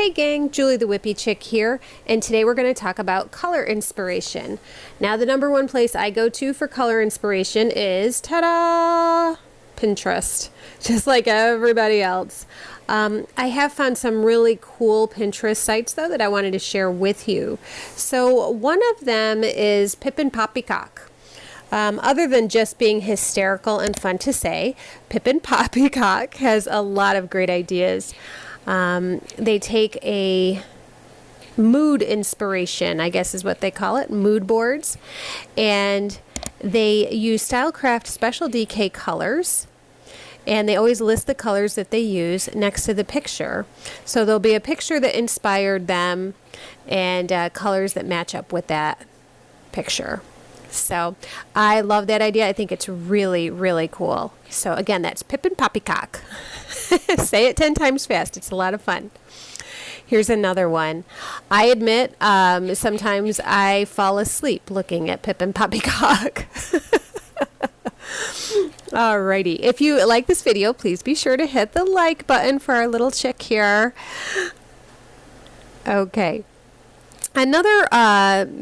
Hey gang, Julie the Whippy Chick here, and today we're going to talk about color inspiration. Now the number one place I go to for color inspiration is, ta-da, Pinterest, just like everybody else. I have found some really cool Pinterest sites though that I wanted to share with you. So one of them is Pippin Poppycock. Other than just being hysterical and fun to say, Pippin Poppycock has a lot of great ideas. They take a mood inspiration, I guess is what they call it, mood boards, and they use Stylecraft Special DK colors, and they always list the colors that they use next to the picture. So there'll be a picture that inspired them and colors that match up with that picture. So I love that idea. I think it's really, really cool. So again, that's Pippin Poppycock. Say it 10 times fast. It's a lot of fun. Here's another one. I admit, sometimes I fall asleep looking at Pippin Poppycock. Alrighty. If you like this video, please be sure to hit the like button for our little chick here. Okay. Another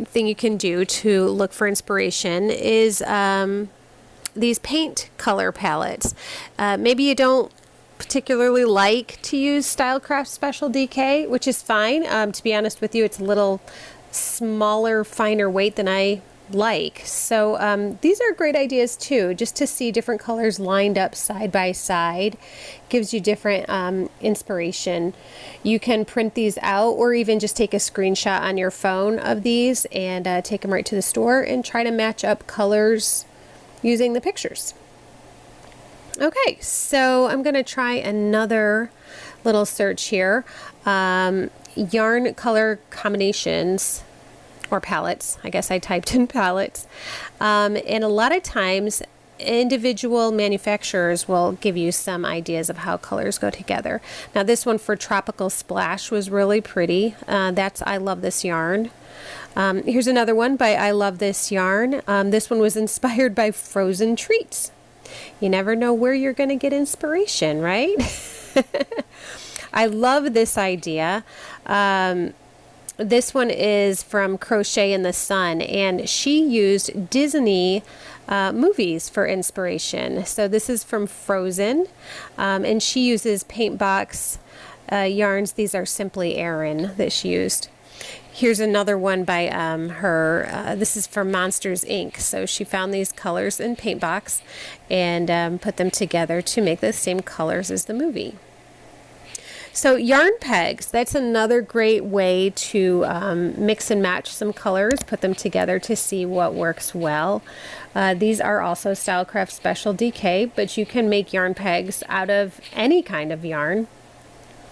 thing you can do to look for inspiration is these paint color palettes. Maybe you don't particularly like to use Stylecraft Special DK, which is fine. To be honest with you, it's a little smaller, finer weight than I like. So these are great ideas too, just to see different colors lined up side by side. Gives you different inspiration. You can print these out or even just take a screenshot on your phone of these and take them right to the store and try to match up colors using the pictures. Okay, so I'm going to try another little search here. Yarn color combinations or palettes. I guess I typed in palettes. And a lot of times individual manufacturers will give you some ideas of how colors go together. Now this one for Tropical Splash was really pretty. That's I Love This Yarn. Here's another one by I Love This Yarn. This one was inspired by Frozen Treats. You never know where you're going to get inspiration, right? I love this idea. This one is from Crochet in the Sun, and she used Disney movies for inspiration. So this is from Frozen, and she uses paint box yarns. These are Simply Aran that she used. Here's another one by her. This is from Monsters Inc. So she found these colors in paint box and put them together to make the same colors as the movie. So yarn pegs, that's another great way to mix and match some colors, put them together to see what works well. These are also Stylecraft Special DK, but you can make yarn pegs out of any kind of yarn.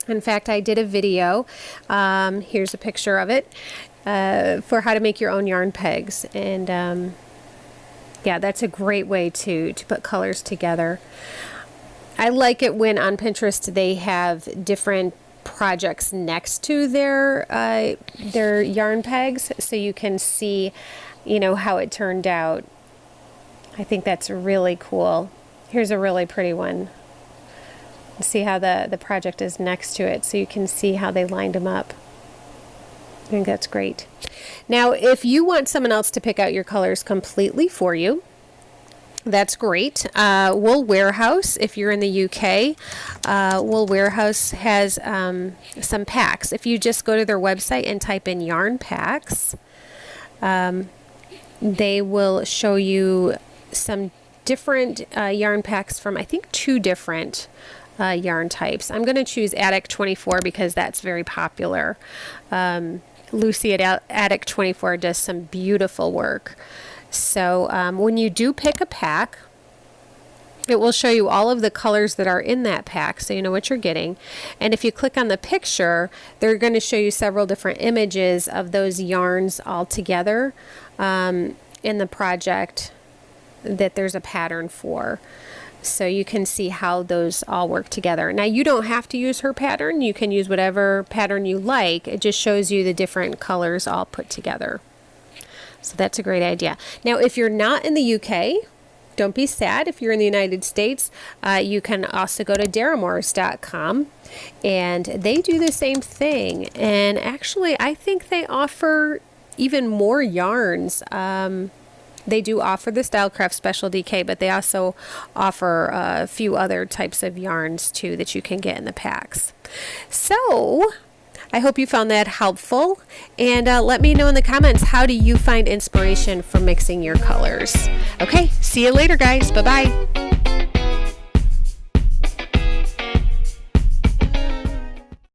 In fact, I did a video, here's a picture of it, for how to make your own yarn pegs. And yeah, that's a great way to put colors together. I like it when on Pinterest they have different projects next to their yarn pegs, so you can see, you know, how it turned out. I think that's really cool. Here's a really pretty one. See how the project is next to it, so you can see how they lined them up. I think that's great. Now, if you want someone else to pick out your colors completely for you, that's great. Wool Warehouse, if you're in the UK, Wool Warehouse has some packs. If you just go to their website and type in yarn packs, they will show you some different yarn packs from, I think, 2 different yarn types. I'm going to choose Attic 24 because that's very popular. Lucy at Attic 24 does some beautiful work. So when you do pick a pack, it will show you all of the colors that are in that pack, so you know what you're getting. And if you click on the picture, they're going to show you several different images of those yarns all together in the project that there's a pattern for. So you can see how those all work together. Now you don't have to use her pattern. You can use whatever pattern you like. It just shows you the different colors all put together. So that's a great idea. Now if you're not in the UK, don't be sad if you're in the United States. You can also go to Daramores.com, and they do the same thing. And actually, I think they offer even more yarns. They do offer the Stylecraft Special DK, but they also offer a few other types of yarns too that you can get in the packs. So I hope you found that helpful, and let me know in the comments, how do you find inspiration from mixing your colors? Okay, see you later, guys. Bye-bye.